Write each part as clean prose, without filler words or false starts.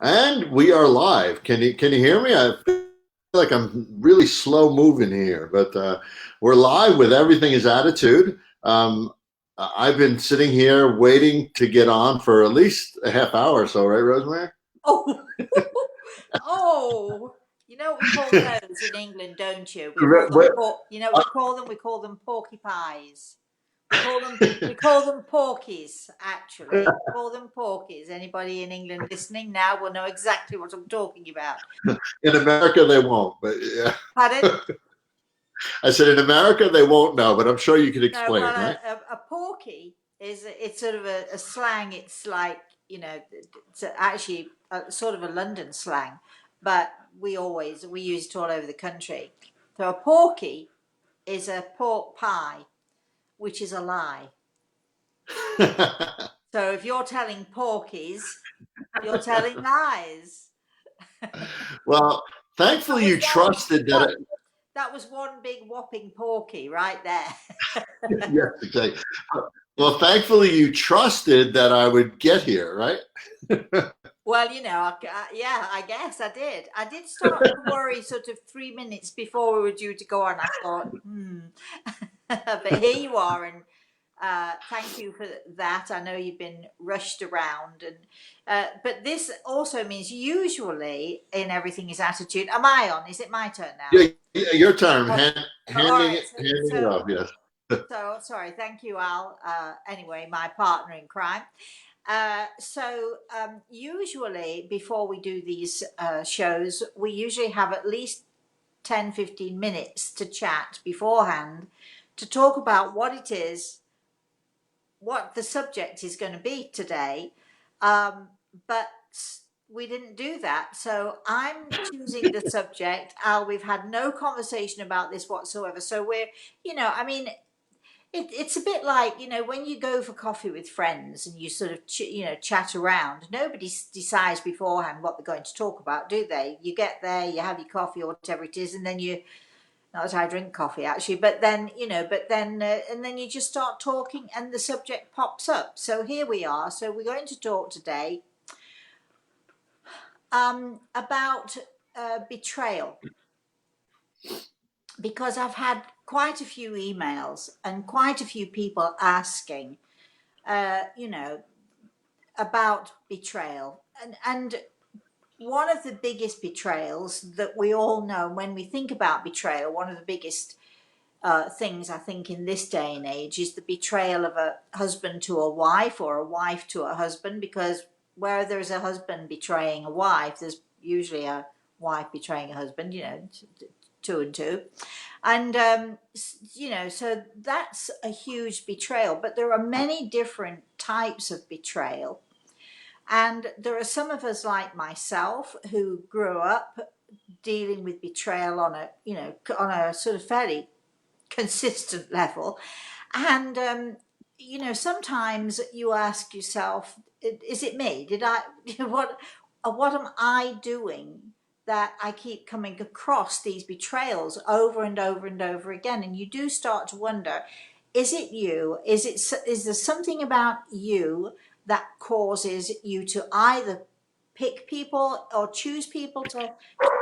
And we are live. Can you hear me? I feel like I'm really slow moving here, but we're live with Everything is Attitude. I've been sitting here waiting to get on for at least a half hour or so, right, Rosemary? Oh, oh, you know what we call those in England, don't you? We call them you know, we call them porky pies. We call them porkies, actually. We call them porkies. Anybody in England listening now will know exactly what I'm talking about. In America, they won't, but yeah. Pardon? I said in America they won't know, but I'm sure you can No, well, explain, right? a porky it's sort of a slang. It's like, it's actually sort of a London slang, but we use it all over the country. So a porky is a pork pie, which is a lie. So if you're telling porkies, you're telling lies. Well, That thankfully was you trusted that. that was one big whopping porky right there. Yes, exactly. Well, thankfully you trusted that I would get here, right? Well, yeah, I guess I did. I did start to worry sort of 3 minutes before we were due to go on. I thought, but here you are, and thank you for that. I know you've been rushed around, and but this also means usually in Everything is Attitude. Am I on? Is it my turn now? Yeah, your turn. Oh, all Handing right. it, handing it off. Yes. Sorry. Thank you, Al. Anyway, my partner in crime. Usually before we do these shows, we usually have at least 10-15 minutes to chat beforehand to talk about what it is, what the subject is going to be today. But we didn't do that. So I'm choosing the subject. Al, we've had no conversation about this whatsoever. So I mean, it's a bit like, when you go for coffee with friends and you sort of chat around. Nobody decides beforehand what they're going to talk about, do they? You get there, you have your coffee or whatever it is, and then you, not that I drink coffee actually, but then and then you just start talking and the subject pops up. So here we are. So we're going to talk today about betrayal, because I've had quite a few emails and quite a few people asking, uh, you know, about betrayal. And one of the biggest betrayals that we all know, when we think about betrayal, one of the biggest things I think in this day and age is the betrayal of a husband to a wife or a wife to a husband, because where there's a husband betraying a wife, there's usually a wife betraying a husband, two and two. And, so that's a huge betrayal. But there are many different types of betrayal. And there are some of us like myself who grew up dealing with betrayal on a sort of fairly consistent level. And, sometimes you ask yourself, is it me? Did I, what am I doing that I keep coming across these betrayals over and over and over again? And you do start to wonder, is it you? Is there something about you that causes you to either pick people or choose people to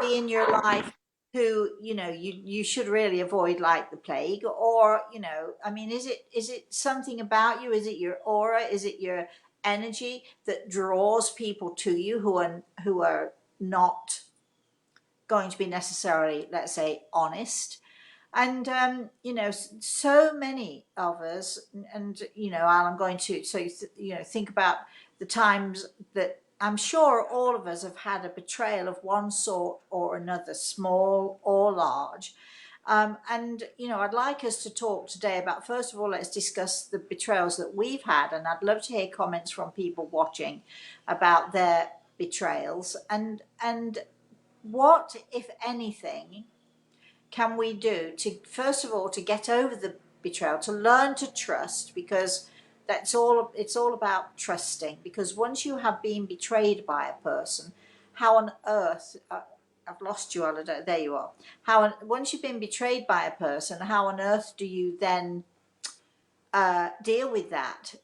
be in your life who you should really avoid like the plague? Or I mean, is it something about you? Is it your aura? Is it your energy that draws people to you who are not going to be necessarily, let's say, honest? And so many of us, and Al, I'm going to, so think about the times that I'm sure all of us have had a betrayal of one sort or another, small or large. And I'd like us to talk today about, first of all, let's discuss the betrayals that we've had, and I'd love to hear comments from people watching about their betrayals, and what, if anything, can we do to, first of all, to get over the betrayal, to learn to trust, because it's all about trusting. Because once you have been betrayed by a person, how on earth, I've lost you, Oliver, there you are. Once you've been betrayed by a person, how on earth do you then deal with that?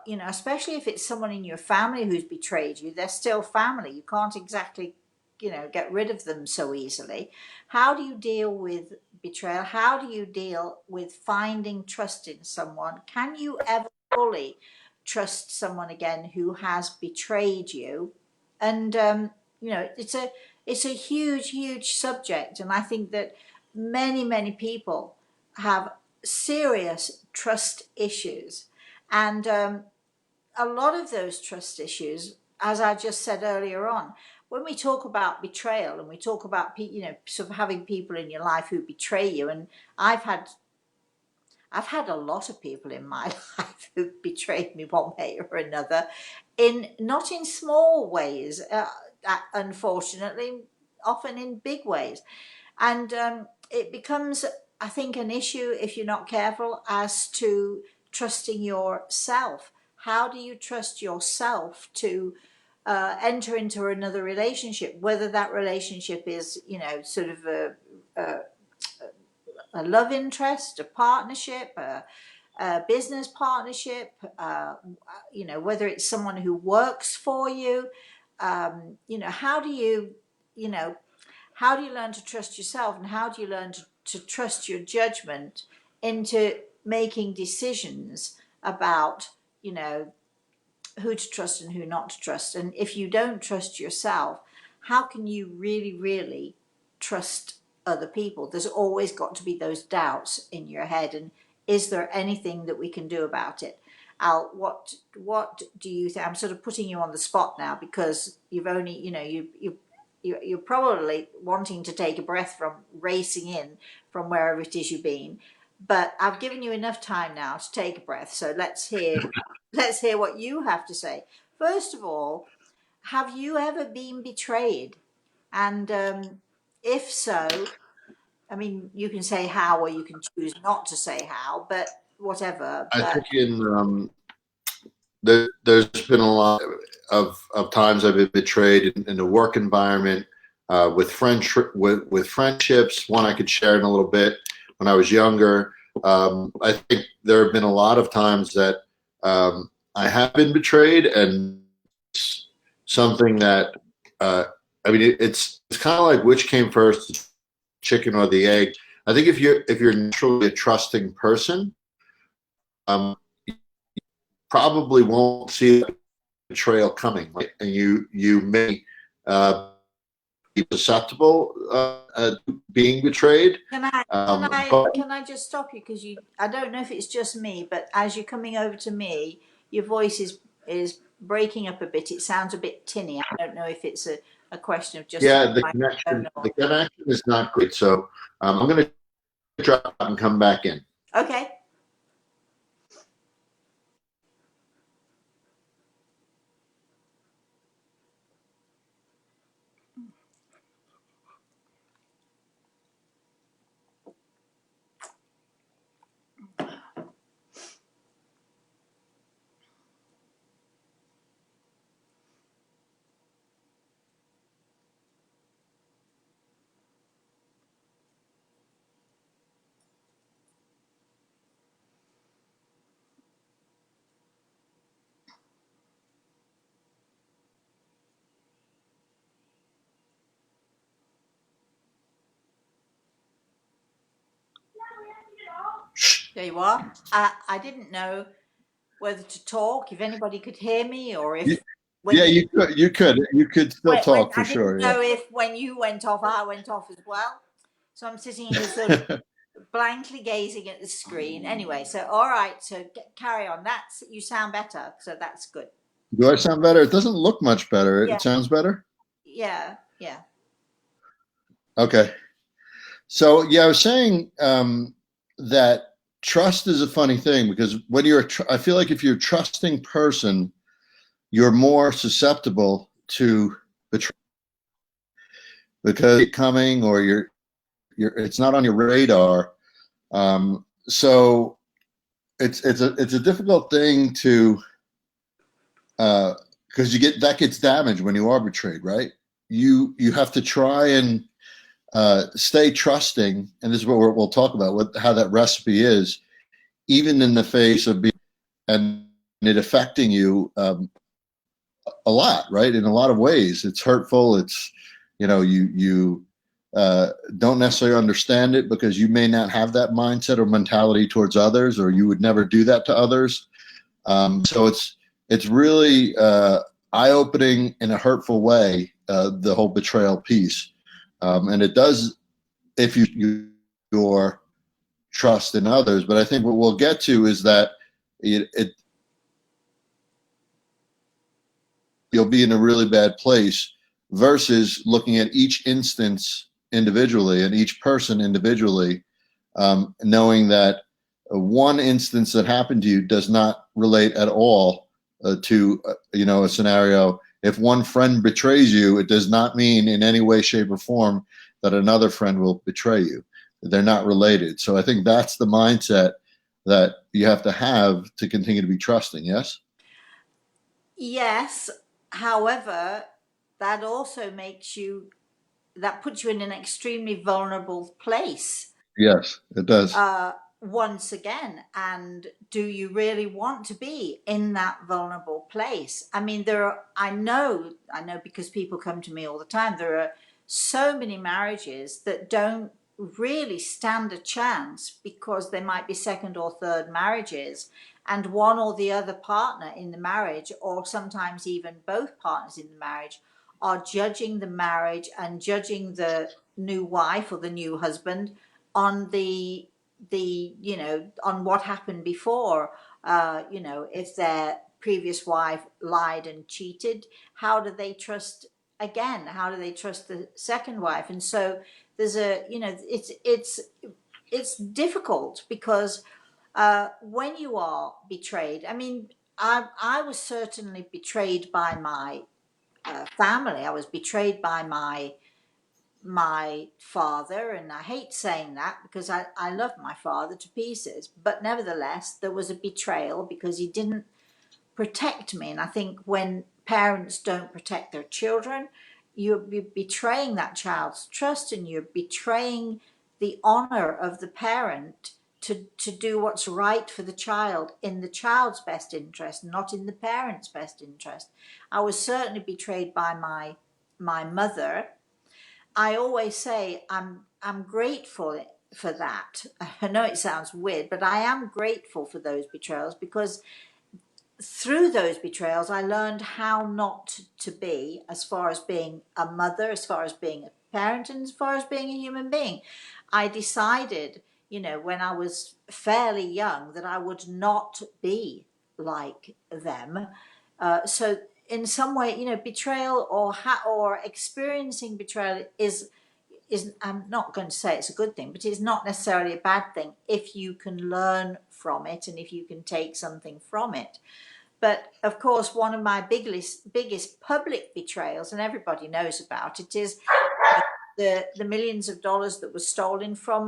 You know, especially if it's someone in your family who's betrayed you, they're still family. You can't exactly, you know, get rid of them so easily. How do you deal with betrayal? How do you deal with finding trust in someone? Can you ever fully trust someone again who has betrayed you? And you know, it's a huge subject, and I think that many people have serious trust issues. And a lot of those trust issues, as I just said earlier on, when we talk about betrayal and we talk about, you know, sort of having people in your life who betray you, and I've had I've had a lot of people in my life who betrayed me one way or another, in not in small ways, unfortunately, often in big ways. And it becomes, I think, an issue if you're not careful as to trusting yourself. How do you trust yourself to enter into another relationship, whether that relationship is, you know, sort of a love interest, a partnership, a business partnership, you know, whether it's someone who works for you. You know, how do you, you know, how do you learn to trust yourself, and how do you learn to trust your judgment into making decisions about, you know, who to trust and who not to trust? And if you don't trust yourself, how can you really trust other people? There's always got to be those doubts in your head. And is there anything that we can do about it? Al, what do you think? I'm sort of putting you on the spot now, because you've only, you know, you're probably wanting to take a breath from racing in from wherever it is you've been. But I've given you enough time now to take a breath. So let's hear what you have to say. First of all, have you ever been betrayed? And if so, I mean, you can say how, or you can choose not to say how, but whatever. I But think there's been a lot of times I've been betrayed in the work environment, with friendships. One I could share in a little bit when I was younger. I think there have been a lot of times that I have been betrayed, and it's something that I mean, it's kind of like, which came first, chicken or the egg. I think if you're naturally a trusting person, you probably won't see the betrayal coming, right? And you may be susceptible being betrayed. can I But can I just stop you, because you, I don't know if it's just me, but as you're coming over to me, your voice is breaking up a bit. It sounds a bit tinny. I don't know if it's a question of just yeah, the my connection phone the or connection is not great. So I'm going to drop out and come back in. okay. There you are. I didn't know whether to talk, if anybody could hear me, or if when Yeah, you you could still when talk for I didn't sure. Yeah. know if when you went off, I went off as well. So I'm sitting here sort of blankly gazing at the screen. Anyway, so all right, so carry on. That's, you sound better, so that's good. Do I sound better? It doesn't look much better. Yeah, It sounds better. yeah. Okay. So yeah, I was saying that trust is a funny thing, because when I feel like if you're a trusting person, you're more susceptible to betrayal, because it's coming, or it's not on your radar. So it's a difficult thing to, because that gets damaged when you are betrayed, right? You have to try and stay trusting, and this is what we'll talk about, how that recipe is, even in the face of being and it affecting you a lot, right? In a lot of ways, it's hurtful. It's you don't necessarily understand it because you may not have that mindset or mentality towards others, or you would never do that to others. So it's really eye opening in a hurtful way. The whole betrayal piece, and it does if your trust in others. But I think what we'll get to is that it you'll be in a really bad place versus looking at each instance individually and each person individually, knowing that one instance that happened to you does not relate at all to a scenario. If one friend betrays you, it does not mean in any way, shape, or form that another friend will betray you. They're not related. So I think that's the mindset that you have to continue to be trusting. Yes. Yes, however, that also that puts you in an extremely vulnerable place Yes, it does. once again. And do you really want to be in that vulnerable place? I mean, I know because people come to me all the time, there are so many marriages that don't really stand a chance because they might be second or third marriages, and one or the other partner in the marriage, or sometimes even both partners in the marriage, are judging the marriage and judging the new wife or the new husband on on what happened before. If their previous wife lied and cheated, how do they trust again? How do they trust the second wife? And so there's it's difficult because when you are betrayed, I mean, I was certainly betrayed by my family. I was betrayed by my father, and I hate saying that because I love my father to pieces, but nevertheless there was a betrayal because he didn't protect me. And I think when parents don't protect their children, you're betraying that child's trust, and you're betraying the honor of the parent to do what's right for the child in the child's best interest, not in the parent's best interest. I was certainly betrayed by my mother. I always say I'm grateful for that. I know it sounds weird, but I am grateful for those betrayals because through those betrayals I learned how not to be, as far as being a mother, as far as being a parent, and as far as being a human being. I decided, when I was fairly young, that I would not be like them. So in some way, betrayal or experiencing betrayal is I'm not going to say it's a good thing, but it's not necessarily a bad thing if you can learn from it and if you can take something from it. But of course, one of my biggest public betrayals, and everybody knows about it, is the millions of dollars that was stolen from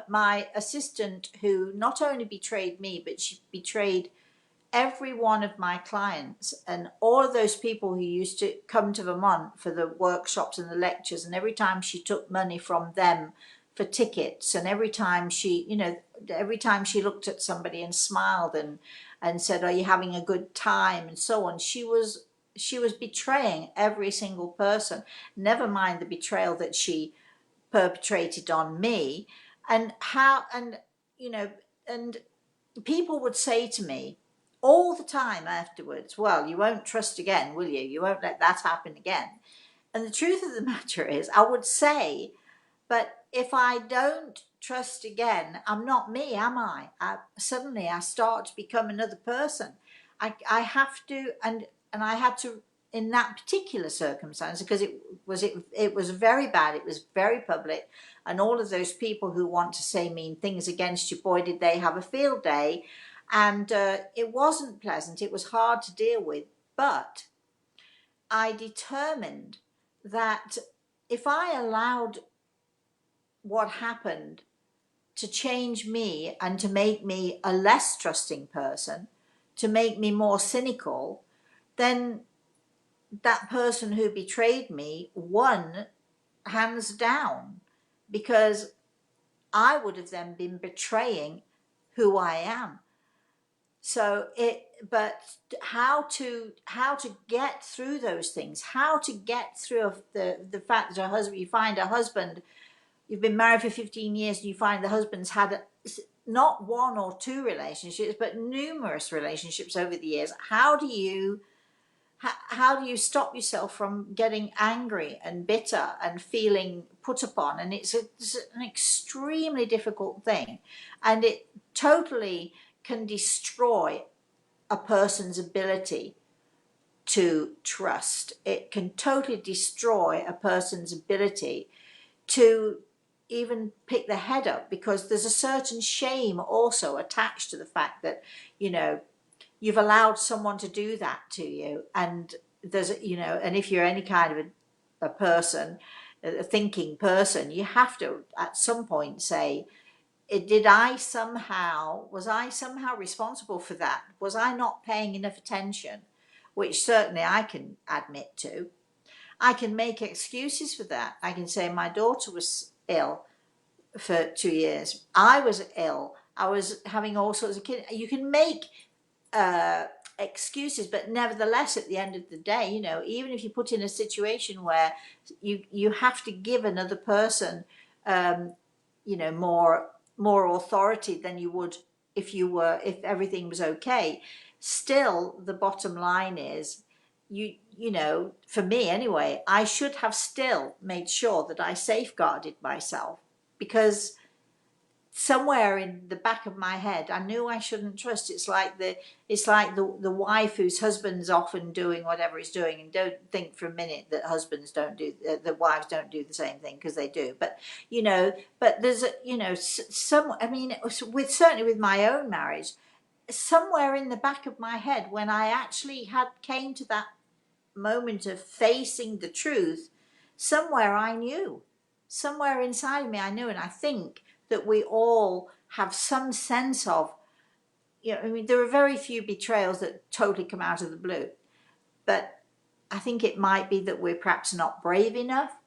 my assistant, who not only betrayed me, but she betrayed every one of my clients and all of those people who used to come to Vermont for the workshops and the lectures. And every time she took money from them for tickets, and every time she looked at somebody and smiled and said, "Are you having a good time?" and so on, she was betraying every single person. Never mind the betrayal that she perpetrated on me. And how and you know and people would say to me all the time afterwards, "Well, you won't trust again, will you? You won't let that happen again." And the truth of the matter is, I would say, but if I don't trust again, I'm not me, am I? Suddenly I start to become another person. I have to, and I had to, in that particular circumstance, because it was very bad. It was very public, and all of those people who want to say mean things against you, boy, did they have a field day. And it wasn't pleasant. It was hard to deal with, but I determined that if I allowed what happened to change me and to make me a less trusting person, to make me more cynical, then that person who betrayed me won hands down, because I would have then been betraying who I am. So but how to get through those things, how to get through the fact that you find a husband, you've been married for 15 years and you find the husband's had not one or two relationships, but numerous relationships over the years. How do you stop yourself from getting angry and bitter and feeling put upon? And it's an extremely difficult thing, and it totally can destroy a person's ability to trust. It can totally destroy a person's ability to even pick their head up, because there's a certain shame also attached to the fact that, you've allowed someone to do that to you. And and if you're any kind of a person, a thinking person, you have to at some point say, was I somehow responsible for that? Was I not paying enough attention? Which certainly I can admit to. I can make excuses for that. I can say my daughter was ill for 2 years. I was ill. I was having all sorts of kids. You can make excuses, but nevertheless, at the end of the day, even if you put in a situation where you have to give another person, more authority than you would if everything was okay. Still, the bottom line is, for me anyway, I should have still made sure that I safeguarded myself, because somewhere in the back of my head, I knew I shouldn't trust. It's like the wife whose husband's often doing whatever he's doing, and don't think for a minute that husbands don't do, that wives don't do the same thing, because they do. But but there's some. I mean, certainly with my own marriage, somewhere in the back of my head, when I actually came to that moment of facing the truth, somewhere inside of me, I knew. And I think that we all have some sense of, I mean, there are very few betrayals that totally come out of the blue, but I think it might be that we're perhaps not brave enough,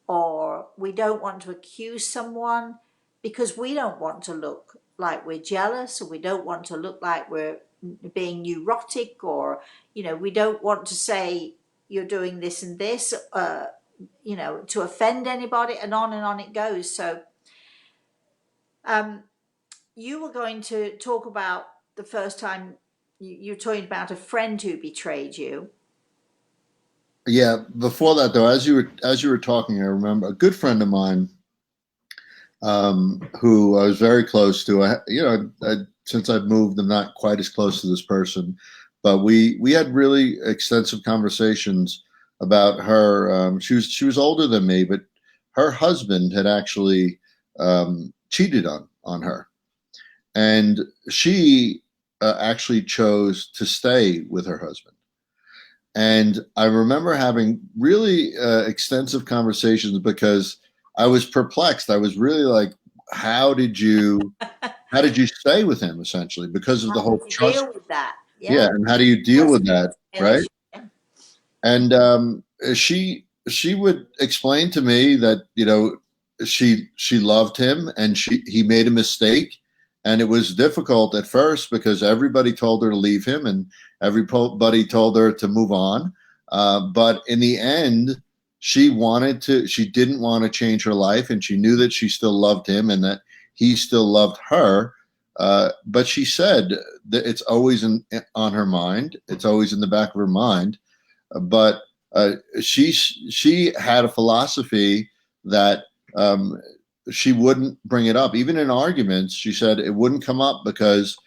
or we don't want to accuse someone because we don't want to look like we're jealous, or we don't want to look like we're being neurotic, or we don't want to say you're doing this and this, to offend anybody, and on it goes. So you were going to talk about the first time you're talking about a friend who betrayed you. Yeah. Before that, though, as you were talking, I remember a good friend of mine, who I was very close to. Since I've moved, I'm not quite as close to this person, but we had really extensive conversations about her. She was older than me, but her husband had actually cheated on her, and she actually chose to stay with her husband. And I remember having really extensive conversations, because I was perplexed. I was really like, how did you stay with him, essentially, because of the whole trust? Deal with that. Yeah. And how do you deal with that? Right. Yeah. And she would explain to me that, she loved him, and he made a mistake. And it was difficult at first, because everybody told her to leave him, and everybody told her to move on. But in the end, she didn't want to change her life, and she knew that she still loved him and that he still loved her. But she said that it's always on her mind. It's always in the back of her mind. But she had a philosophy that she wouldn't bring it up. Even in arguments, she said it wouldn't come up, because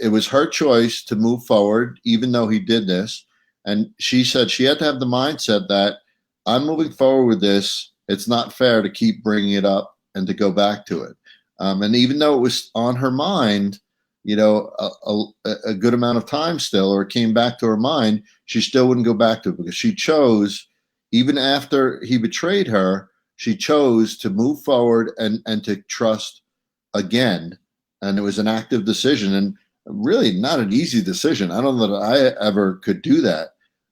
it was her choice to move forward, even though he did this. And she said she had to have the mindset that I'm moving forward with this. It's not fair to keep bringing it up and to go back to it. And even though it was on her mind, a good amount of time still, or it came back to her mind, she still wouldn't go back to it, because she chose, even after he betrayed her, she chose to move forward and to trust again. And it was an active decision, and really not an easy decision. I don't know that I ever could do that,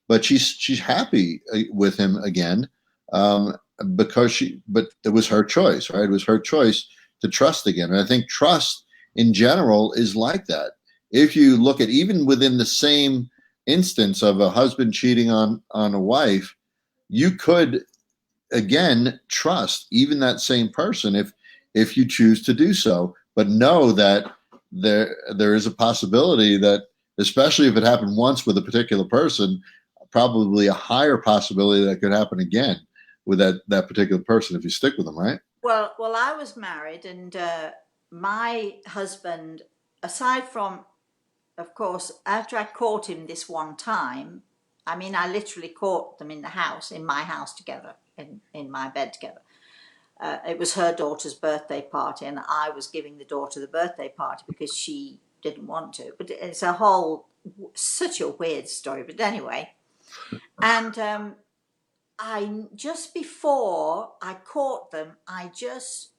but she's happy with him again, but it was her choice, right? It was her choice to trust again. And I think trust in general is like that. If you look at even within the same instance of a husband cheating on a wife, you could again trust even that same person if you choose to do so, but know that there is a possibility that, especially if it happened once with a particular person, probably a higher possibility that could happen again with that particular person if you stick with them, right? Well, I was married, and my husband, aside from, of course, after I caught him this one time, I mean, I literally caught them in the house, in my house together, in my bed together. It was her daughter's birthday party, and I was giving the daughter the birthday party because she didn't want to. But it's a whole, such a weird story. But anyway, and I just before I caught them, I just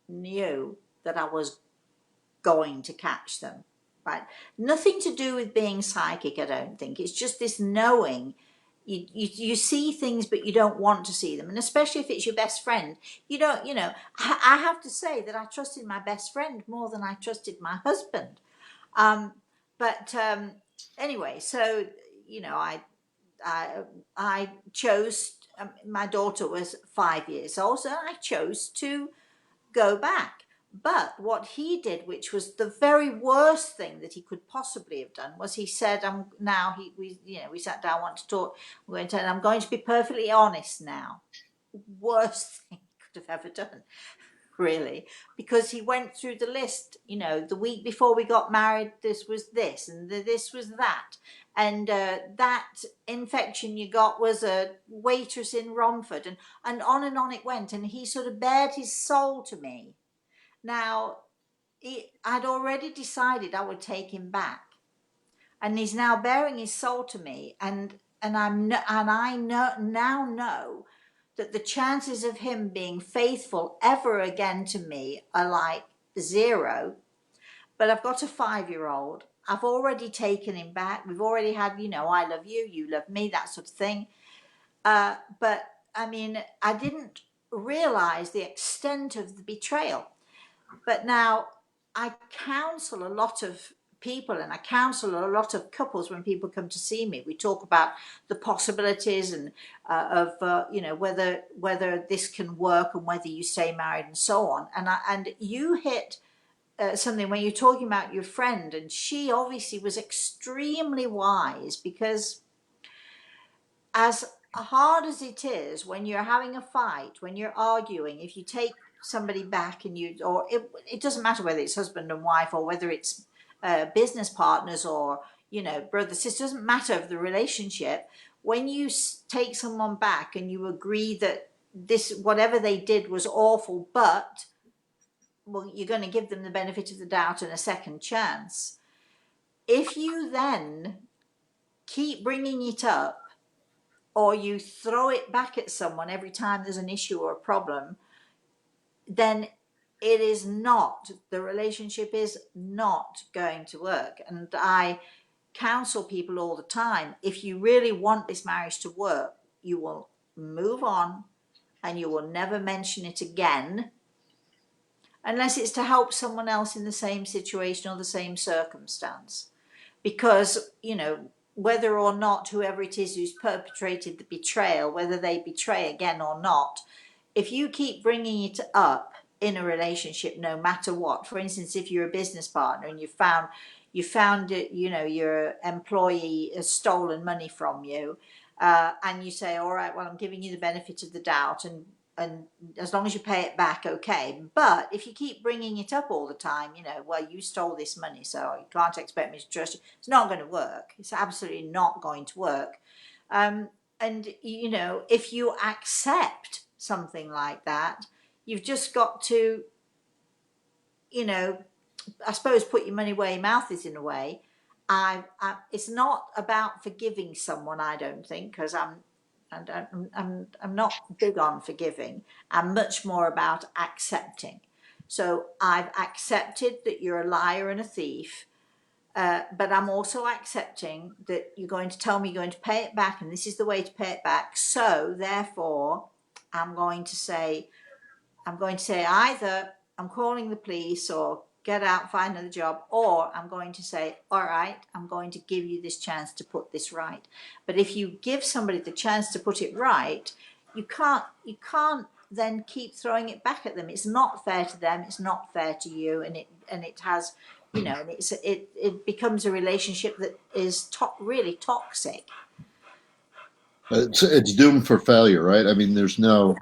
knew that I was going to catch them. Right? Nothing to do with being psychic, I don't think. It's just this knowing. You see things, but you don't want to see them. And especially if it's your best friend, you don't, I have to say that I trusted my best friend more than I trusted my husband. Um, but anyway, so, I, I chose, my daughter was 5 years old, so I chose to go back. But what he did, which was the very worst thing that he could possibly have done, was he said, "I'm now." We sat down, want to talk. I'm going to be perfectly honest now. Worst thing he could have ever done, really, because he went through the list. The week before we got married, this was this, and this was that, and that infection you got was a waitress in Romford, and on it went. And he sort of bared his soul to me. Now, I'd already decided I would take him back, and he's now bearing his soul to me, and I know that the chances of him being faithful ever again to me are like zero. But I've got a 5-year-old. I've already taken him back. We've already had, I love you, you love me, that sort of thing. But I mean, I didn't realize the extent of the betrayal. But now I counsel a lot of people, and I counsel a lot of couples when people come to see me. We talk about the possibilities and whether this can work and whether you stay married and so on. And you hit something when you're talking about your friend, and she obviously was extremely wise, because as hard as it is when you're having a fight, when you're arguing, if you take somebody back and it doesn't matter whether it's husband and wife or whether it's business partners or, brother, sister, doesn't matter of the relationship. When you take someone back and you agree that this, whatever they did was awful, but, well, you're going to give them the benefit of the doubt and a second chance. If you then keep bringing it up, or you throw it back at someone every time there's an issue or a problem, then the relationship is not going to work. And I counsel people all the time, if you really want this marriage to work, you will move on and you will never mention it again, unless it's to help someone else in the same situation or the same circumstance. Because, whether or not whoever it is who's perpetrated the betrayal, whether they betray again or not, if you keep bringing it up in a relationship, no matter what, for instance, if you're a business partner and you found it, your employee has stolen money from you, and you say, all right, well, I'm giving you the benefit of the doubt, and as long as you pay it back, okay. But if you keep bringing it up all the time, well, you stole this money, so you can't expect me to trust you. It's not going to work. It's absolutely not going to work. And if you accept something like that, you've just got to, I suppose, put your money where your mouth is, in a way. It's not about forgiving someone, I don't think, because I'm not big on forgiving. I'm much more about accepting. So I've accepted that you're a liar and a thief, but I'm also accepting that you're going to tell me you're going to pay it back, and this is the way to pay it back. So therefore, I'm going to say either I'm calling the police or get out, find another job, or I'm going to say, all right, I'm going to give you this chance to put this right. But if you give somebody the chance to put it right, you can't then keep throwing it back at them. It's not fair to them, it's not fair to you, and it has, and it becomes a relationship that is really toxic. It's doomed for failure, right? I mean, there's no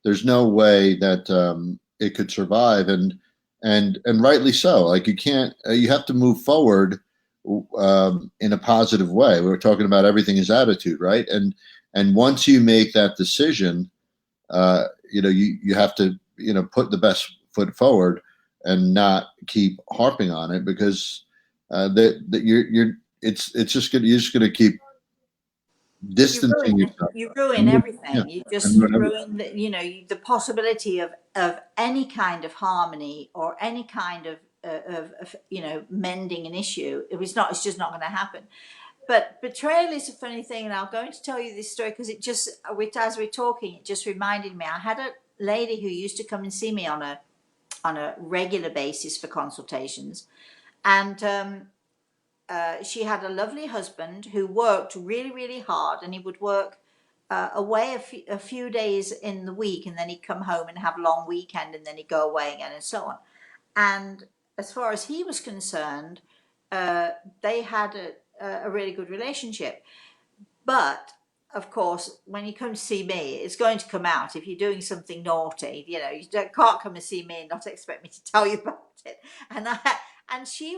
way that it could survive, and rightly so. Like you can't, you have to move forward in a positive way. We're talking about everything is attitude, right? And once you make that decision, you have to put the best foot forward and not keep harping on it, because that you're it's just gonna you're just gonna keep distancing yourself. You ruin And, yeah, everything. You and just whatever. ruin the possibility of any kind of harmony or any kind of mending an issue. It's just not going to happen. But betrayal is a funny thing, and I'm going to tell you this story because as we're talking, it just reminded me. I had a lady who used to come and see me on a regular basis for consultations, and she had a lovely husband who worked really, really hard, and he would work away a few days in the week, and then he'd come home and have a long weekend, and then he'd go away again, and so on. And as far as he was concerned, they had a really good relationship. But of course, when you come to see me, it's going to come out. If you're doing something naughty, can't come and see me and not expect me to tell you about it. And she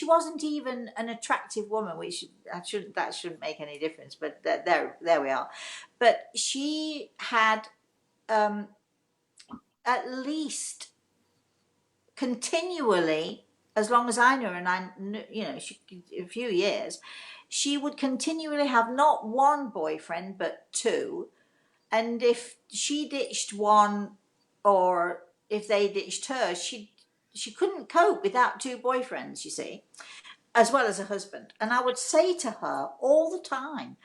wasn't even an attractive woman, which that shouldn't make any difference. But there we are. But she had at least continually, as long as I knew her, and I knew, a few years, she would continually have not one boyfriend but two. And if she ditched one, or if they ditched her, she couldn't cope without two boyfriends, you see, as well as a husband. And I would say to her all the time,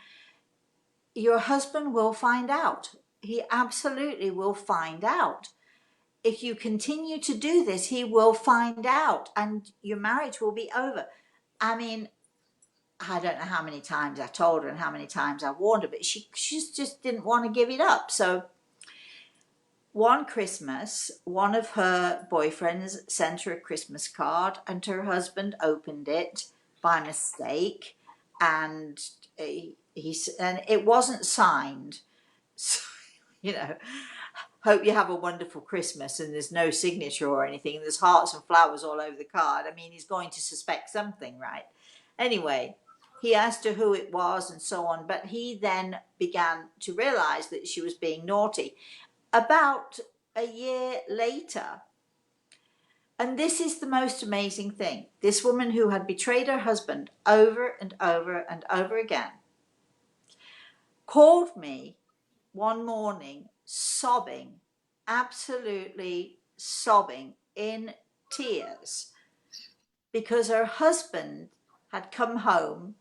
your husband will find out. He absolutely will find out. If you continue to do this, he will find out and your marriage will be over. I mean, I don't know how many times I told her and how many times I warned her, but she just didn't want to give it up. So one Christmas, one of her boyfriends sent her a Christmas card, and her husband opened it by mistake, and and it wasn't signed. So, hope you have a wonderful Christmas, and there's no signature or anything, and there's hearts and flowers all over the card. I mean, he's going to suspect something, right? Anyway, he asked her who it was and so on, but he then began to realize that she was being naughty. About a year later, and this is the most amazing thing, this woman who had betrayed her husband over and over and over again called me one morning sobbing, absolutely sobbing, in tears, because her husband had come home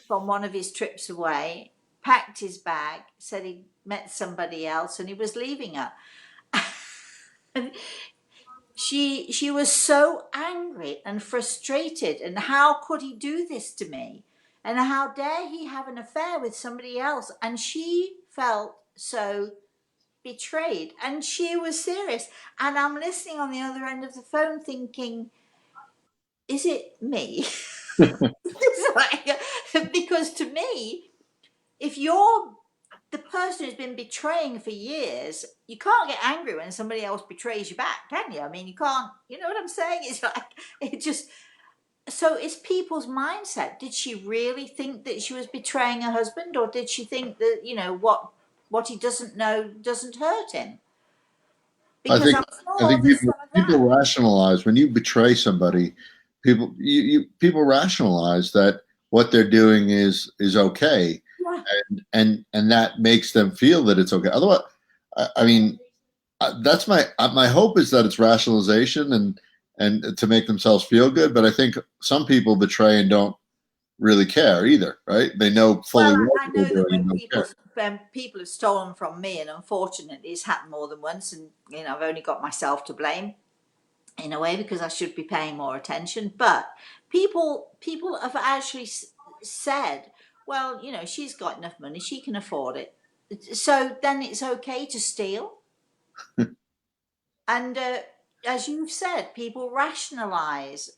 from one of his trips away, packed his bag, said he met somebody else and he was leaving her. And she was so angry and frustrated, and how could he do this to me? And how dare he have an affair with somebody else? And she felt so betrayed, and she was serious. And I'm listening on the other end of the phone thinking, is it me? It's like, because to me, if you're the person who's been betraying for years, you can't get angry when somebody else betrays you back, can you? I mean, you can't, you know what I'm saying? It's like, it just, so it's people's mindset. Did she really think that she was betraying her husband, or did she think that, what he doesn't know doesn't hurt him? I Because think I'm I sure think there's people some of people that. rationalize when you betray somebody. People rationalize that what they're doing is okay, Yeah. and that makes them feel that it's okay. Otherwise, I mean, that's my hope is that it's rationalization and to make themselves feel good. But I think some people betray and don't really care either, right? They know fully Well, well I what know they're that doing and don't care. when people have stolen from me, and unfortunately, it's happened more than once, and I've only got myself to blame. in a way, because I should be paying more attention. But people have actually said, well, you know, she's got enough money, she can afford it, so then it's okay to steal. And as you've said, people rationalize.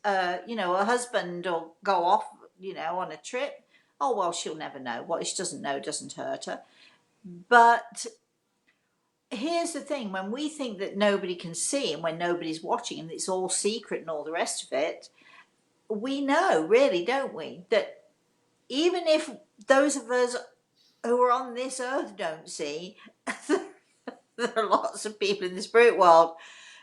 You know, a husband will go off, you know, on a trip. Oh well, she'll never know. What she doesn't know doesn't hurt her. But here's the thing: when we think that nobody can see, and when nobody's watching, and it's all secret, and all the rest of it, we know, really, don't we, that even if those of us who are on this earth don't see, there are lots of people in the spirit world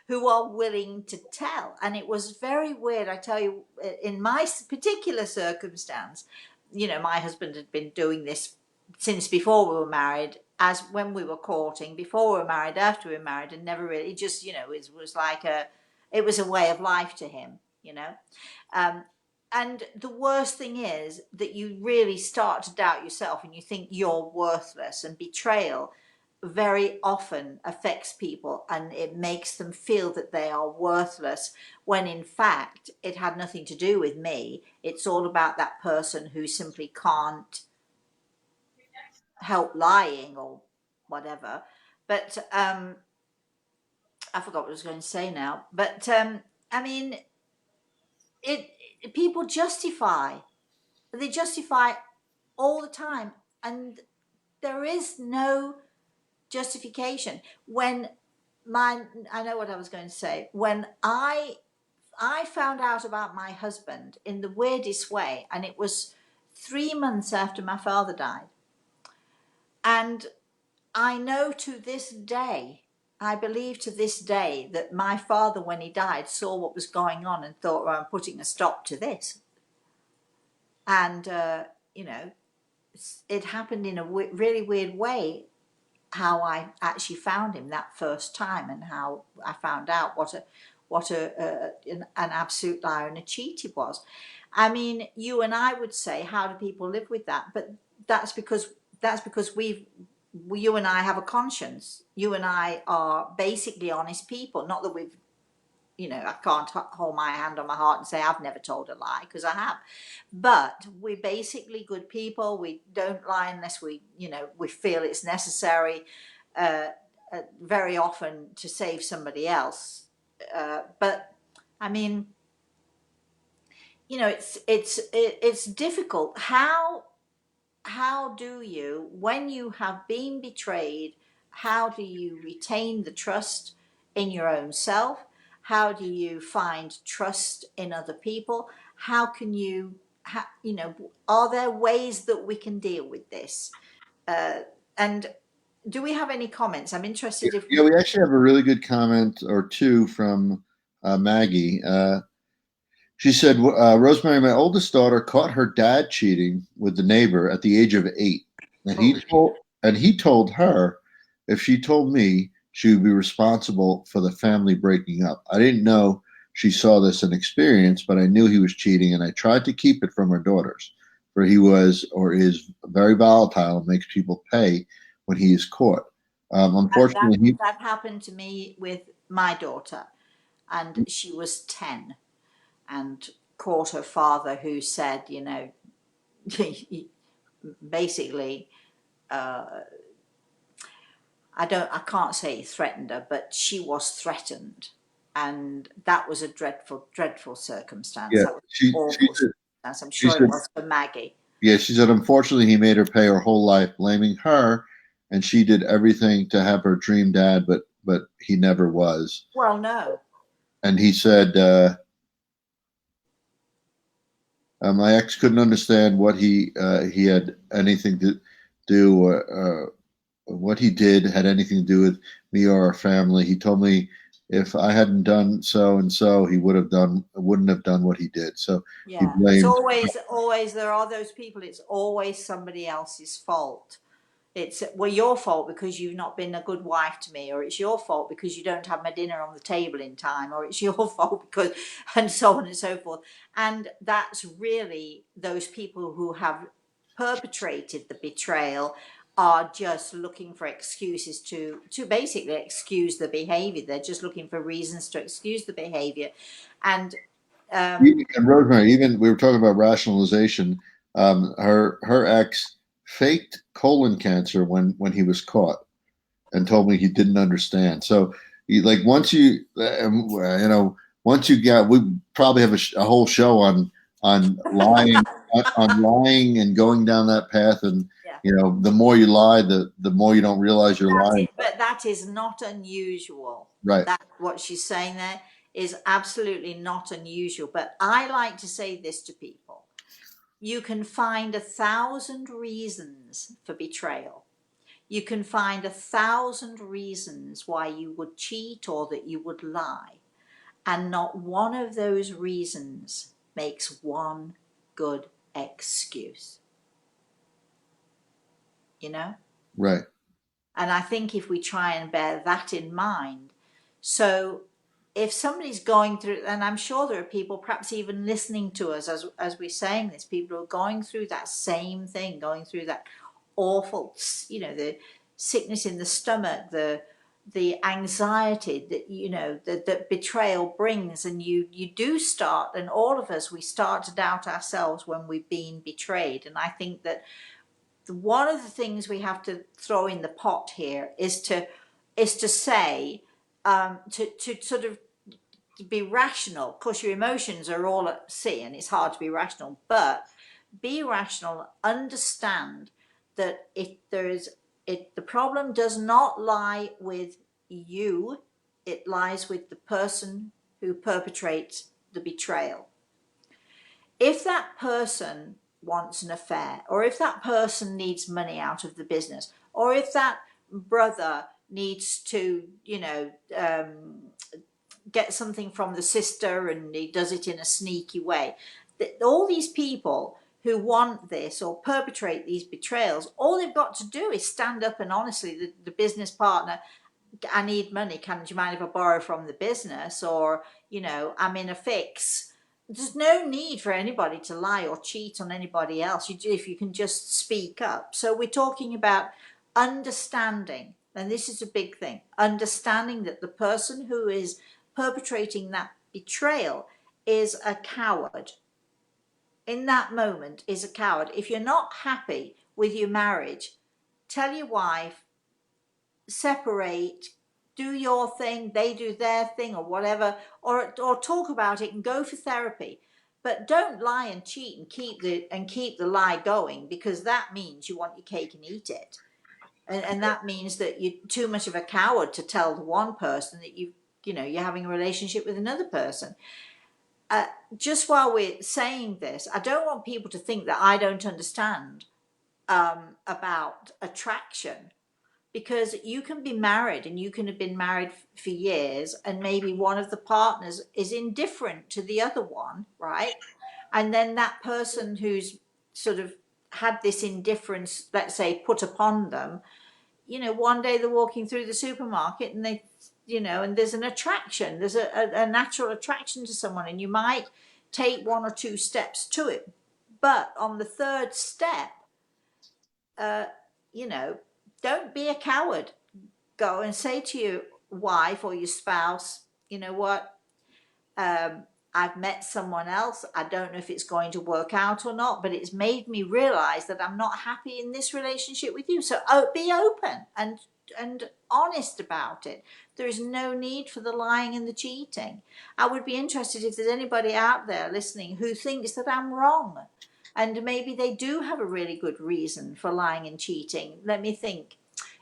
who are willing to tell. And it was very weird, I tell you, in my particular circumstance. You know, my husband had been doing this since before we were married, as when we were courting, before we were married, after we were married, and never really, just, you know, it was like it was a way of life to him, you know. Um, and the worst thing is that you really start to doubt yourself, and you think you're worthless. And betrayal very often affects people, and it makes them feel that they are worthless, when in fact it had nothing to do with me. It's all about that person who simply can't help lying or whatever. But I forgot what I was going to say now. But I mean, it people justify, they justify all the time, and there is no justification. When my I know what I was going to say. When I found out about my husband in the weirdest way, and it was 3 months after my father died. And I know to this day, I believe to this day, that my father, when he died, saw what was going on and thought, well, I'm putting a stop to this. And, you know, it happened in a really weird way, how I actually found him that first time, and how I found out an absolute liar and a cheat he was. I mean, you and I would say, how do people live with that? But that's because you and I have a conscience. You and I are basically honest people. Not that we've, you know, I can't hold my hand on my heart and say I've never told a lie, because I have. But we're basically good people. We don't lie unless we, you know, we feel it's necessary, uh, very often to save somebody else. But I mean, you know, it's difficult. How do you, when you have been betrayed, how do you retain the trust in your own self? How do you find trust in other people? How can you, you know, are there ways that we can deal with this? And do we have any comments? I'm interested if Yeah, we. we actually have a really good comment or two from Maggie. She said, Rosemary, my oldest daughter caught her dad cheating with the neighbor at the age of 8. And he Oh, told her if she told me, she would be responsible for the family breaking up. I didn't know she saw this in experience, but I knew he was cheating, and I tried to keep it from her daughters, for he was or is very volatile and makes people pay when he is caught. that Unfortunately, that happened to me with my daughter, and she was 10, and caught her father, who said, you know, basically, I can't say he threatened her, but she was threatened. And that was a dreadful, dreadful circumstance. yeah, That was she an she awful said circumstance. I'm she sure it said was for Maggie. Yeah, she said, unfortunately, he made her pay her whole life, blaming her, and she did everything to have her dream dad, but he never was. Well, no. And he said, my ex couldn't understand what he had anything to do, what he did had anything to do with me or our family. He told me if I hadn't done so and so, he wouldn't have done what he did. So he Yeah. It's blamed. always, there are those people, it's always somebody else's fault. It's, well, your fault because you've not been a good wife to me, or it's your fault because you don't have my dinner on the table in time, or it's your fault because, and so on and so forth. And that's really those people who have perpetrated the betrayal are just looking for excuses to basically excuse the behavior. They're just looking for reasons to excuse the behavior. And And Rosemary, even we were talking about rationalization. Her ex faked colon cancer when he was caught, and told me he didn't understand. So, like once once you got, we probably have a whole show on lying, on lying and going down that path. And yeah, the more you lie, the more you don't realize you're lying. but that is not unusual. Right. That what she's saying there is absolutely not unusual. But I like to say this to people: you can find 1,000 reasons for betrayal. You can find 1,000 reasons why you would cheat or that you would lie. And not one of those reasons makes one good excuse. You know? Right. And I think if we try and bear that in mind, so if somebody's going through, and I'm sure there are people perhaps even listening to us as we're saying this, people who are going through that same thing, going through that awful, the sickness in the stomach, the anxiety that betrayal brings, and you do start, and all of us, we start to doubt ourselves when we've been betrayed. And I think that one of the things we have to throw in the pot here is to say, to sort of be rational. Of course, your emotions are all at sea, and it's hard to be rational. But be rational. Understand that the problem does not lie with you. It lies with the person who perpetrates the betrayal. If that person wants an affair, or if that person needs money out of the business, or if that brother needs to, get something from the sister and he does it in a sneaky way, all these people who want this or perpetrate these betrayals, all they've got to do is stand up and honestly, the business partner, I need money, do you mind if I borrow from the business? Or, I'm in a fix. There's no need for anybody to lie or cheat on anybody else if you can just speak up. So we're talking about understanding, and this is a big thing, understanding that the person who is perpetrating that betrayal is a coward. In that moment is a coward. If you're not happy with your marriage, tell your wife, separate, do your thing, they do their thing, or whatever, or talk about it and go for therapy. But don't lie and cheat and keep the lie going, because that means you want your cake and eat it. And that means that you're too much of a coward to tell the one person that you're having a relationship with another person. Just while we're saying this, I don't want people to think that I don't understand about attraction, because you can be married and you can have been married for years, and maybe one of the partners is indifferent to the other one, right? And then that person who's sort of had this indifference, let's say, put upon them, one day they're walking through the supermarket and and there's an attraction, there's a natural attraction to someone, and you might take one or two steps to it. But on the third step, don't be a coward. Go and say to your wife or your spouse, you know what, I've met someone else. I don't know if it's going to work out or not, but it's made me realize that I'm not happy in this relationship with you. So be open and honest about it. There is no need for the lying and the cheating. I would be interested if there's anybody out there listening who thinks that I'm wrong, and maybe they do have a really good reason for lying and cheating. Let me think.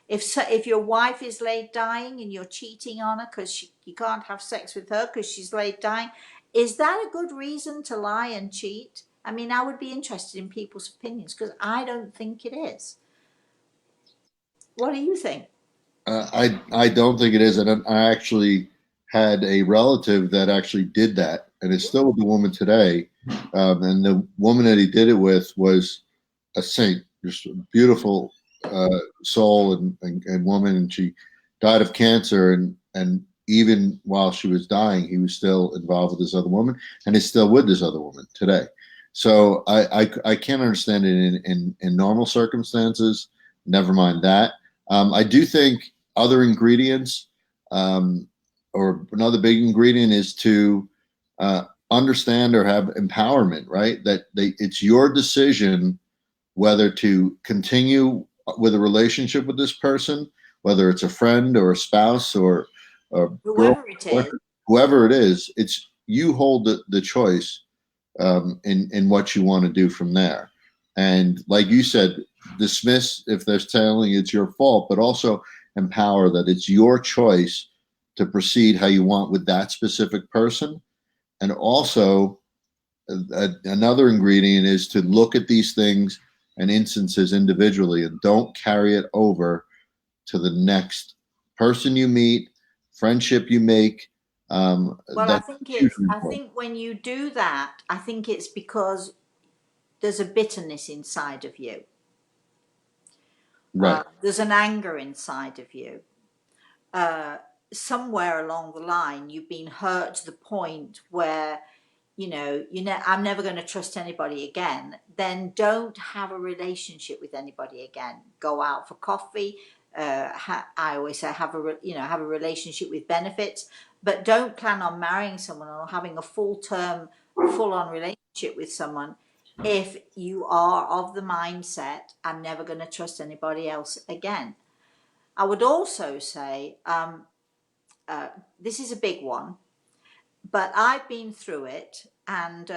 If your wife is laid dying and you're cheating on her because you can't have sex with her because she's laid dying, is that a good reason to lie and cheat? I mean, I would be interested in people's opinions, because I don't think it is. What do you think? I don't think it is, and I actually had a relative that actually did that, and is still with the woman today. And the woman that he did it with was a saint, just a beautiful soul and woman, and she died of cancer, and even while she was dying, he was still involved with this other woman, and is still with this other woman today. So I can't understand it in normal circumstances never mind that. I do think other ingredients, or another big ingredient, is to uh, understand or have empowerment, right? It's your decision whether to continue with a relationship with this person, whether it's a friend or a spouse or a girl, Whoever it is. whoever it is. It's you hold the choice in what you want to do from there. And like you said, dismiss if they're telling you it's your fault, but also empower that it's your choice to proceed how you want with that specific person. And also, another ingredient is to look at these things and instances individually and don't carry it over to the next person you meet, friendship you make. Well, That's hugely I important. think when you do that, I think it's because there's a bitterness inside of you. Right. There's an anger inside of you. Uh, Somewhere along the line, you've been hurt to the point where, I'm never going to trust anybody again. Then don't have a relationship with anybody again. Go out for coffee. I always say have a relationship with benefits, but don't plan on marrying someone or having a full on relationship with someone if you are of the mindset, I'm never going to trust anybody else again. I would also say, this is a big one, but I've been through it, and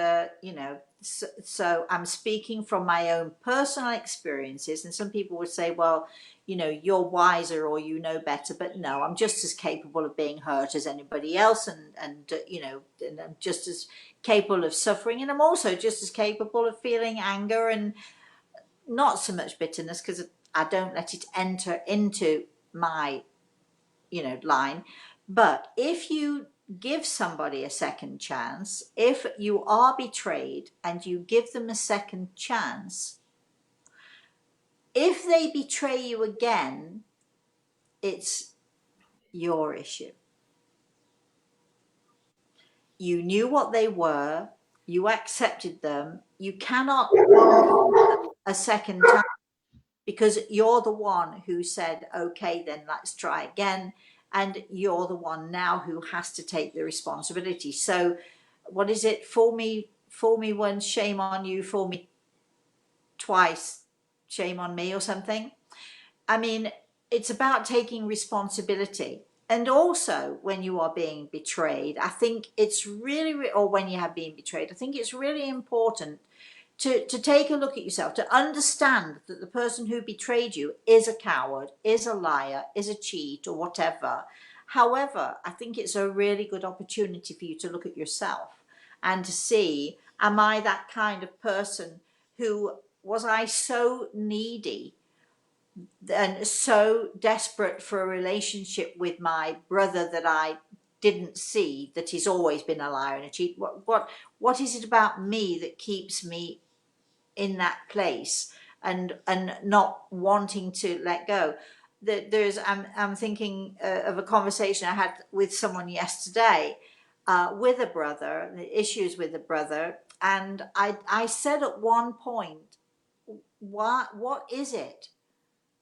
so I'm speaking from my own personal experiences. And some people would say, well, you're wiser or you know better, but no, I'm just as capable of being hurt as anybody else, and I'm just as capable of suffering, and I'm also just as capable of feeling anger and not so much bitterness, because I don't let it enter into my line. But if you give somebody a second chance, if you are betrayed and you give them a second chance, if they betray you again, it's your issue. You knew what they were, you accepted them, you cannot blame a second time, because you're the one who said, okay, then let's try again. And you're the one now who has to take the responsibility. So, what is it? Fool me once, shame on you. Fool me twice, shame on me, or something. I mean, it's about taking responsibility. And also, when you are being betrayed, I think it's really, or when you have been betrayed, I think it's really important to take a look at yourself, to understand that the person who betrayed you is a coward, is a liar, is a cheat, or whatever. However, I think it's a really good opportunity for you to look at yourself and to see, am I that kind of person? Who was I so needy and so desperate for a relationship with my brother that I didn't see that he's always been a liar and a cheat? What is it about me that keeps me in that place and not wanting to let go? I'm thinking of a conversation I had with someone yesterday, with a brother, the issues with a brother, and I said at one point, what is it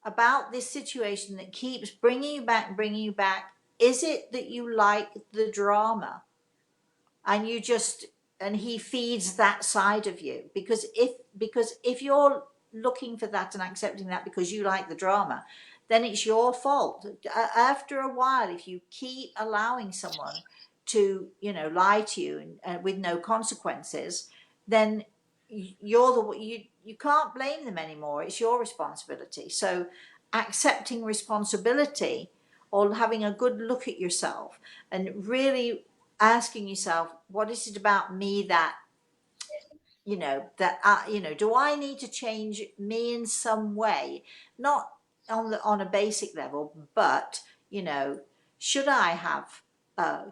about this situation that keeps bringing you back and bringing you back? Is it that you like the drama, and you just, and he feeds that side of you? Because if you're looking for that and accepting that because you like the drama, then it's your fault. After a while, if you keep allowing someone to lie to you, and with no consequences, then you're you can't blame them anymore. It's your responsibility. So accepting responsibility, or having a good look at yourself and really asking yourself, what is it about me that do I need to change me in some way? Not on a basic level, but should I have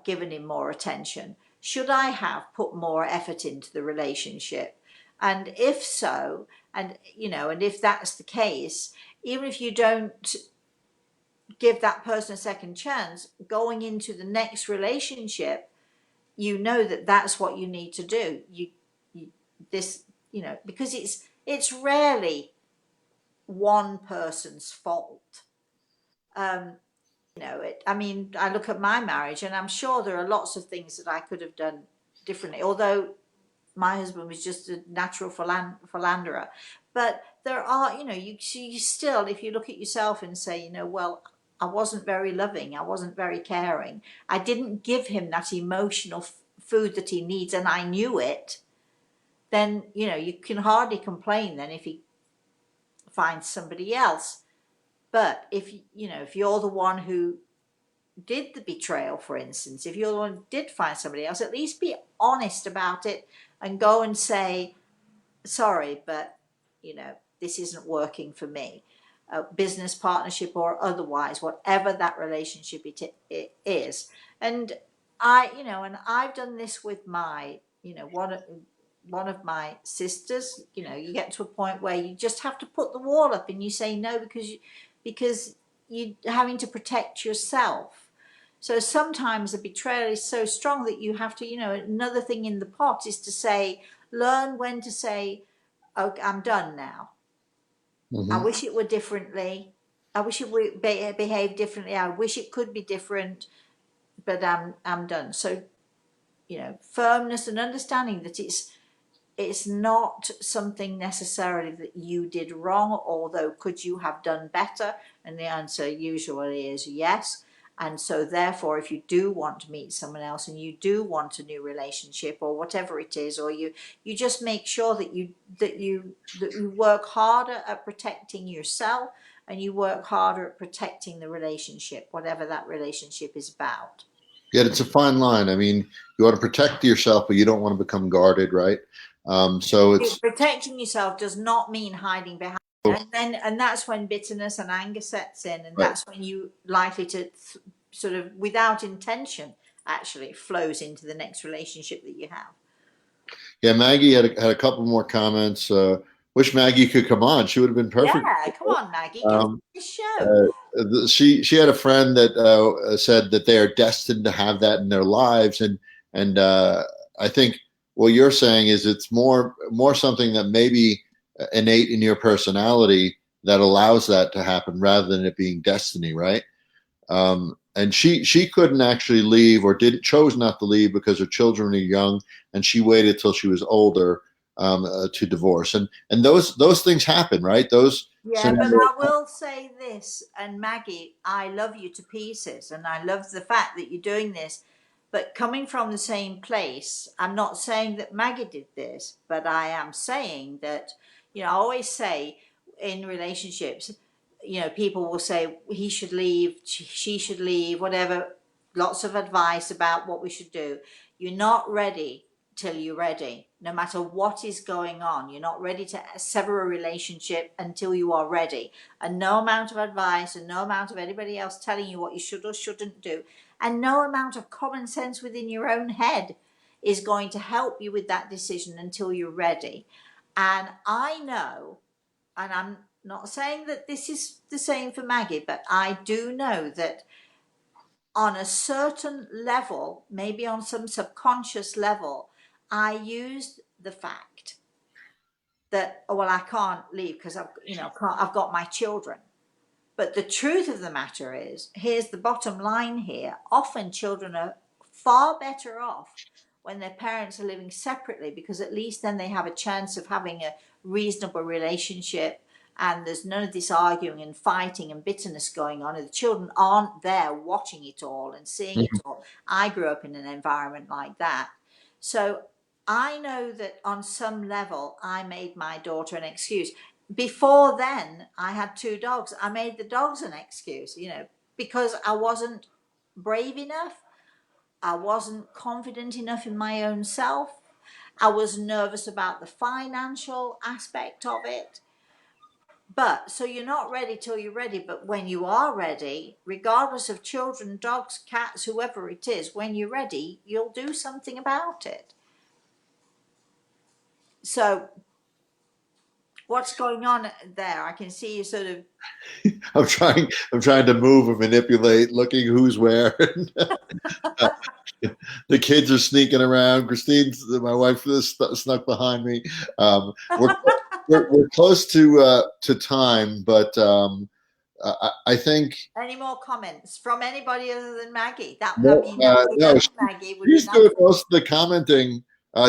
given him more attention? Should I have put more effort into the relationship? And if so, and if that's the case, even if you don't give that person a second chance, going into the next relationship, that that's what you need to do. You this because it's rarely one person's fault. Um, I mean, I look at my marriage, and I'm sure there are lots of things that I could have done differently. Although my husband was just a natural philanderer, but there are, you still, if you look at yourself and say, well, I wasn't very loving, I wasn't very caring, I didn't give him that emotional food that he needs, and I knew it. Then you can hardly complain then if he finds somebody else. But if you're the one who did the betrayal, for instance, if you're the one who did find somebody else, at least be honest about it and go and say, sorry, but this isn't working for me. A business partnership or otherwise, whatever that relationship it is. And I've done this with my, one of my sisters. You get to a point where you just have to put the wall up and you say no, because you're having to protect yourself. So sometimes a betrayal is so strong that you have to, another thing in the pot is to say, learn when to say, okay, I'm done now. I wish it were differently. I wish it would behave differently. I wish it could be different, but I'm done. So, firmness and understanding that it's not something necessarily that you did wrong, although could you have done better? And the answer usually is yes. And so therefore, if you do want to meet someone else and you do want a new relationship or whatever it is, or you just make sure that you work harder at protecting yourself, and you work harder at protecting the relationship, whatever that relationship is about. Yet it's a fine line. I mean, you want to protect yourself, but you don't want to become guarded, right? So it's Protecting yourself does not mean hiding behind. And that's when bitterness and anger sets in, and right. that's when you likely to sort of, without intention, actually flows into the next relationship that you have. Yeah, Maggie had a couple more comments. Wish Maggie could come on. She would have been perfect. Yeah, come on, Maggie, give us Um, a show. she had a friend that said that they are destined to have that in their lives, and I think what you're saying is it's more something that maybe innate in your personality that allows that to happen rather than it being destiny, right? And she couldn't actually leave, or chose not to leave because her children are young, and she waited till she was older to divorce. And those things happen, right? Those Yeah, but scenarios. I will say this, and Maggie, I love you to pieces, and I love the fact that you're doing this. But coming from the same place, I'm not saying that Maggie did this, but I am saying that, I always say in relationships, people will say he should leave, she should leave, whatever, lots of advice about what we should do. You're not ready till you're ready. No matter what is going on, you're not ready to sever a relationship until you are ready. And no amount of advice and no amount of anybody else telling you what you should or shouldn't do, and no amount of common sense within your own head is going to help you with that decision until you're ready. And I know, and I'm not saying that this is the same for Maggie, but I do know that on a certain level, maybe on some subconscious level, I used the fact that, oh, well, I can't leave because I've got my children. But the truth of the matter is, here's the bottom line here. Often children are far better off when their parents are living separately, because at least then they have a chance of having a reasonable relationship, and there's none of this arguing and fighting and bitterness going on, and the children aren't there watching it all and seeing it all. I grew up in an environment like that. So I know that on some level I made my daughter an excuse. Before then, I had two dogs. I made the dogs an excuse, because I wasn't brave enough. I wasn't confident enough in my own self. I was nervous about the financial aspect of it. But so you're not ready till you're ready. But when you are ready, regardless of children, dogs, cats, whoever it is, when you're ready, you'll do something about it. So what's going on there? I can see you sort of. I'm trying to move and manipulate, looking who's where. The kids are sneaking around. Christine, my wife, snuck behind me. We're we're close to time, but I think Any more comments from anybody other than Maggie? That I no, mean, that would be no. nice, Maggie. It would be She's nice. doing most of the commenting.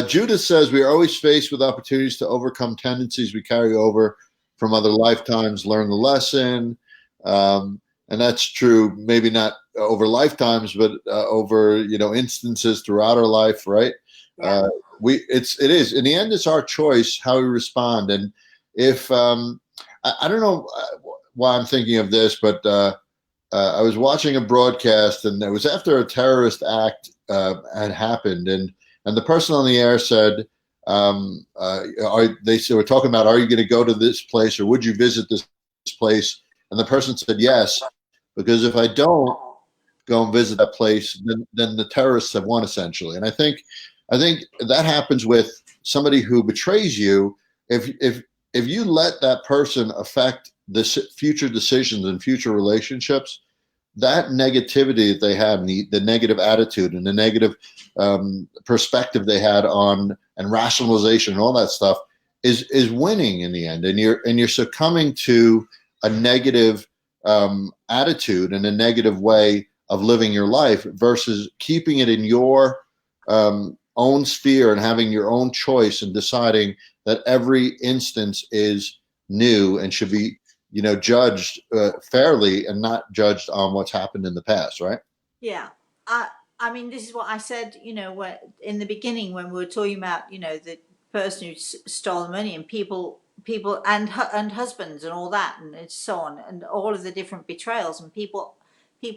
Judith says we are always faced with opportunities to overcome tendencies we carry over from other lifetimes, learn the lesson. And that's true, maybe not over lifetimes, but over, instances throughout our life, right? Yeah. Uh, it is in the end, it's our choice how we respond. And if I don't know why I'm thinking of this, but I was watching a broadcast, and it was after a terrorist act had happened, and the person on the air said, they were talking about, are you going to go to this place or would you visit this place? And the person said yes, because if I don't go and visit that place, then the terrorists have won, essentially. And I think that happens with somebody who betrays you. If you let that person affect the future decisions and future relationships, that negativity that they had, and the negative attitude and the negative perspective they had on, and rationalization and all that stuff is winning in the end, and you're succumbing to a negative attitude and a negative way of living your life versus keeping it in your own sphere and having your own choice and deciding that every instance is new and should be judged fairly and not judged on what's happened in the past, right? Yeah. I mean, this is what I said, in the beginning when we were talking about, the person who stole the money, and people and husbands and all that, and so on, and all of the different betrayals, and people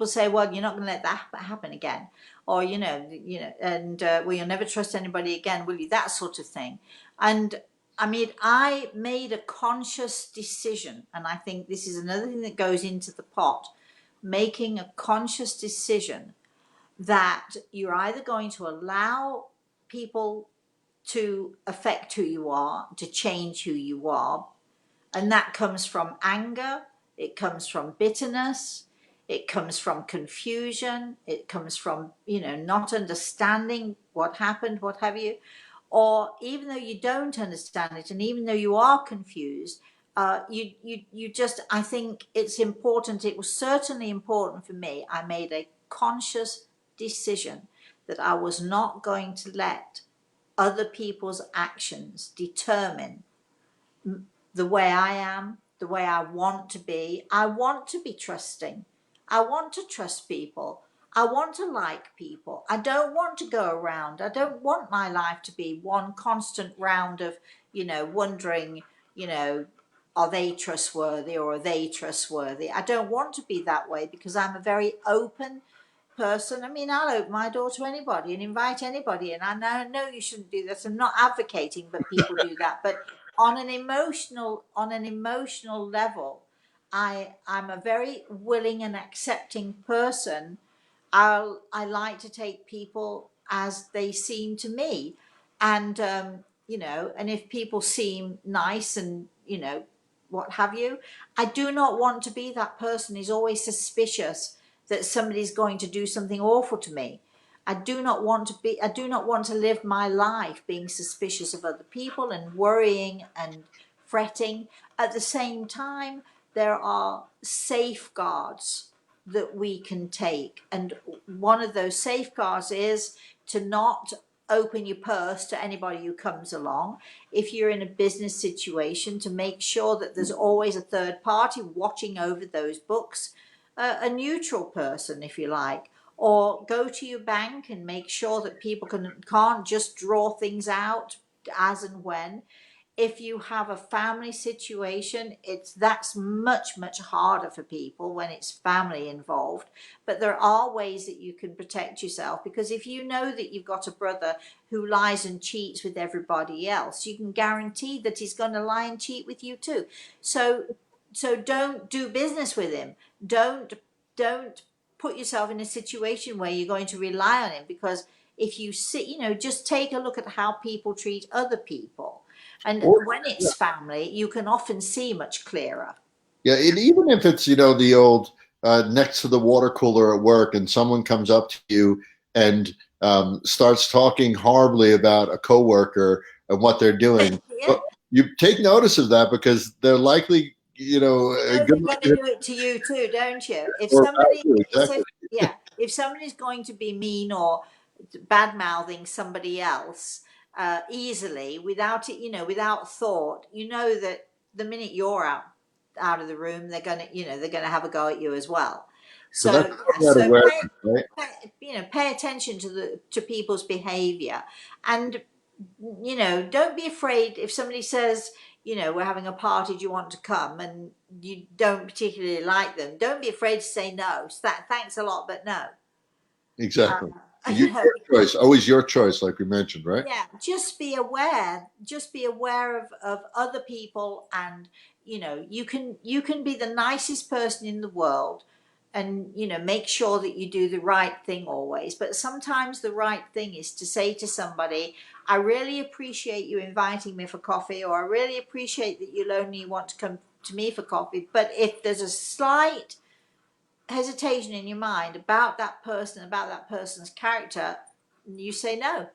say, well, you're not going to let that happen again, or and well, you'll never trust anybody again, will you? That sort of thing. And I mean, I made a conscious decision, and I think this is another thing that goes into the pot, making a conscious decision that you're either going to allow people to affect who you are, to change who you are, and that comes from anger, it comes from bitterness, it comes from confusion, it comes from, not understanding what happened, what have you. Or even though you don't understand it, and even though you are confused, you just, I think it's important. It was certainly important for me. I made a conscious decision that I was not going to let other people's actions determine the way I am, the way I want to be. I want to be trusting. I want to trust people. I want to like people. I don't want to go around. I don't want my life to be one constant round of, wondering, are they trustworthy or are they trustworthy? I don't want to be that way because I'm a very open person. I mean, I'll open my door to anybody and invite anybody. And I know you shouldn't do this. I'm not advocating, but people do that. But on an emotional level, I'm a very willing and accepting person. I like to take people as they seem to me, and and if people seem nice and what have you, I do not want to be that person who's always suspicious that somebody's going to do something awful to me. I do not want to be. I do not want to live my life being suspicious of other people and worrying and fretting. At the same time, there are safeguards that we can take. And one of those safeguards is to not open your purse to anybody who comes along. If you're in a business situation, to make sure that there's always a third party watching over those books, a neutral person, if you like. Or go to your bank and make sure that people can't just draw things out as and when. If you have a family situation, that's much harder for people when it's family involved. But there are ways that you can protect yourself, because if you know that you've got a brother who lies and cheats with everybody else, you can guarantee that he's going to lie and cheat with you too. So don't do business with him. Don't put yourself in a situation where you're going to rely on him, because if you see, just take a look at how people treat other people. And Or, when it's family, you can often see much clearer. yeah, and even if it's the old next to the water cooler at work, and someone comes up to you and starts talking horribly about a coworker and what they're doing, Yeah. you take notice of that because they're likely, You know good they're going to luck do it to you too, don't you? If or about somebody, you, so, exactly. yeah, if somebody's going to be mean or bad mouthing somebody else easily without it, without thought, you know that the minute you're out of the room, they're gonna, they're gonna have a go at you as well. So that's So yeah, that so awareness, right? pay attention to people's behaviour, and don't be afraid if somebody says, we're having a party, do you want to come? And you don't particularly like them. Don't be afraid to say no. Thanks a lot, but no. Exactly. You know, Your choice, always your choice, like we mentioned, right? yeah, just be aware. Just be aware of other people, and you can be the nicest person in the world, and make sure that you do the right thing always. But sometimes the right thing is to say to somebody, I really appreciate you inviting me for coffee, or I really appreciate that you only want to come to me for coffee, but if there's a slight hesitation in your mind about that person, about that person's character, you say no.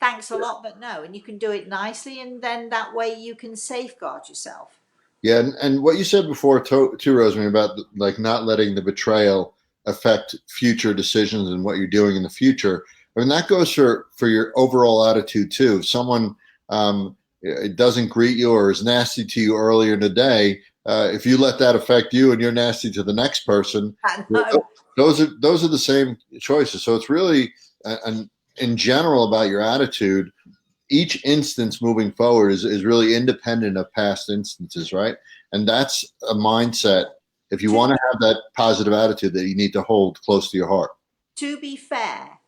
Thanks a lot, but no. And you can do it nicely, and then that way you can safeguard yourself. Yeah, and what you said before too, Rosemary, about like not letting the betrayal affect future decisions and what you're doing in the future. I mean, that goes for your overall attitude too. If someone it doesn't greet you or is nasty to you earlier in the day, if you let that affect you and you're nasty to the next person, I know. those are the same choices. So it's really in general about your attitude. Each instance moving forward is really independent of past instances, right? And that's a mindset. If you to want to be, have that positive attitude, that you need to hold close to your heart. to be fair,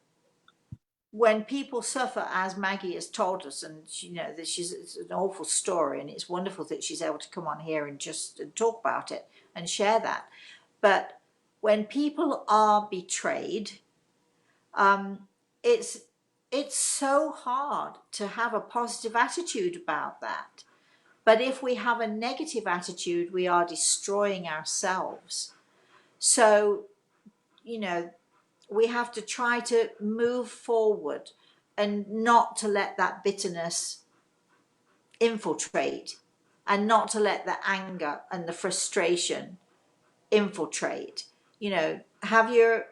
when people suffer, as Maggie has told us, and that it's an awful story, and it's wonderful that she's able to come on here and just talk about it and share that. But when people are betrayed, um, it's it's so hard to have a positive attitude about that. But if we have a negative attitude, we are destroying ourselves. So, you know, we have to try to move forward and not to let that bitterness infiltrate, and not to let the anger and the frustration infiltrate. Have your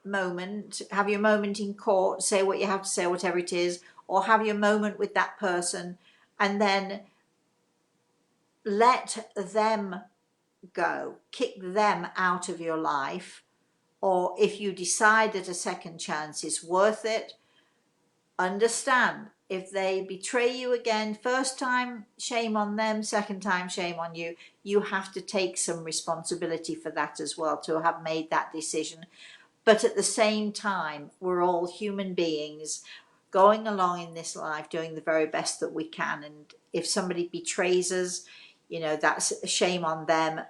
moment, have your moment in court, say what you have to say, whatever it is, or have your moment with that person, and then let them go, kick them out of your life. Or if you decide that a second chance is worth it, understand if they betray you again, first time, shame on them, second time, shame on you. You have to take some responsibility for that as well, to have made that decision. But at the same time, we're all human beings going along in this life doing the very best that we can. And if somebody betrays us, that's a shame on them.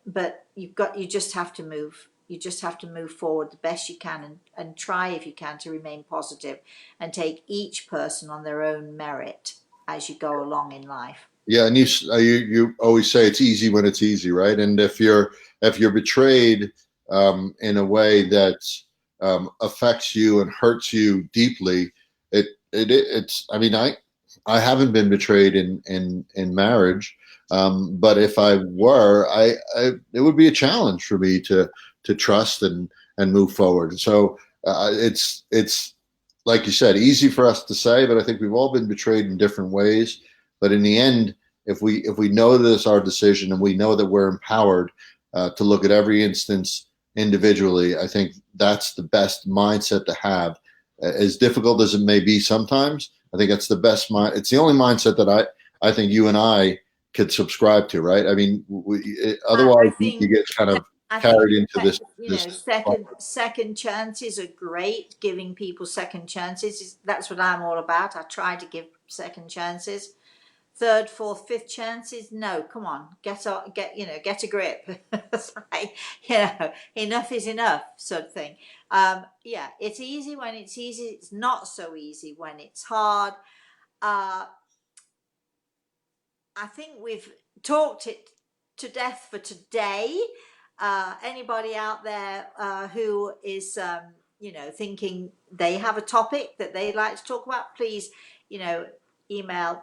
But you just have to move. You just have to move forward the best you can, and try, if you can, to remain positive and take each person on their own merit as you go along in life. Yeah, and you always say it's easy when it's easy, right? And if you're betrayed in a way that affects you and hurts you deeply, it's. I mean, I haven't been betrayed in marriage, but if I were, it would be a challenge for me to trust and move forward. So it's like you said, easy for us to say, but I think we've all been betrayed in different ways. But in the end, if we know that it's our decision and we know that we're empowered to look at every instance individually, I think that's the best mindset to have. As difficult as it may be sometimes, I think that's the best mind. It's the only mindset that I think you and I could subscribe to, right? I mean, I otherwise you think get kind of I think carried into that, this. second chances are great. Giving people second chances that's what I'm all about. I try to give second chances. Third, fourth, fifth chances. No, come on, get a grip. It's like, enough is enough, sort of thing. Yeah, it's easy when it's easy. It's not so easy when it's hard. Uh, I think we've talked it to death for today. Anybody out there who is, thinking they have a topic that they'd like to talk about, please, email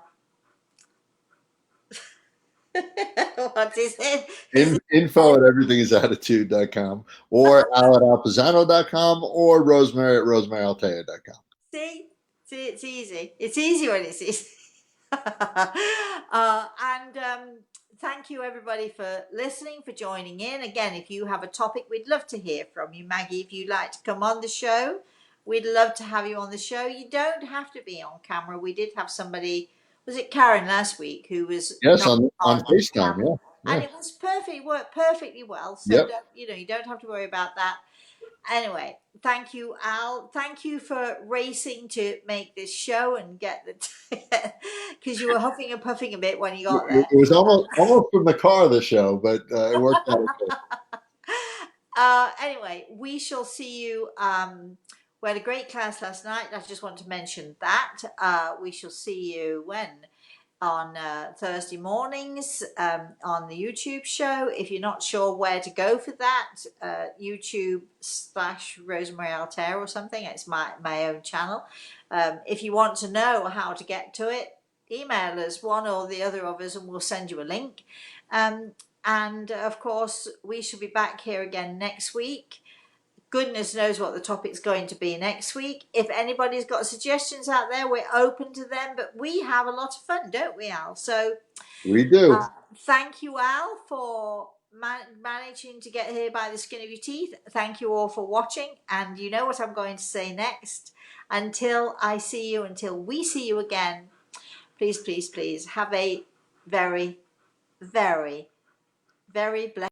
What is it? Is it Info at everythingisattitude.com or Al at alpizano.com or Rosemary at rosemaryaltea.com. see, it's easy. It's easy when it's easy. And thank you everybody for listening, for joining in. Again, if you have a topic, we'd love to hear from you. Maggie, if you'd like to come on the show, we'd love to have you on the show. You don't have to be on camera. We did have somebody, was it Karen last week, who was Yes, not on on FaceTime. camera, Yeah. and Yeah. it was perfect, worked perfectly well. So Yep. don't, you don't have to worry about that. Anyway, thank you, Al. Thank you for racing to make this show and get the, because you were huffing and puffing a bit when you got It there. was almost from the car, the show, but it worked out okay. Anyway, we shall see you. We had a great class last night. I just want to mention that. We shall see you when? On Thursday mornings on the YouTube show. If you're not sure where to go for that, YouTube/Rosemary Altair or something. It's my own channel. If you want to know how to get to it, email us, one or the other of us, and we'll send you a link. And of course, we shall be back here again next week. Goodness knows what the topic's going to be next week. If anybody's got suggestions out there, we're open to them, but we have a lot of fun, don't we, Al? So We do. thank you, Al, for managing to get here by the skin of your teeth. Thank you all for watching, and you know what I'm going to say next. Until we see you again, please, please, please have a very, very, very blessed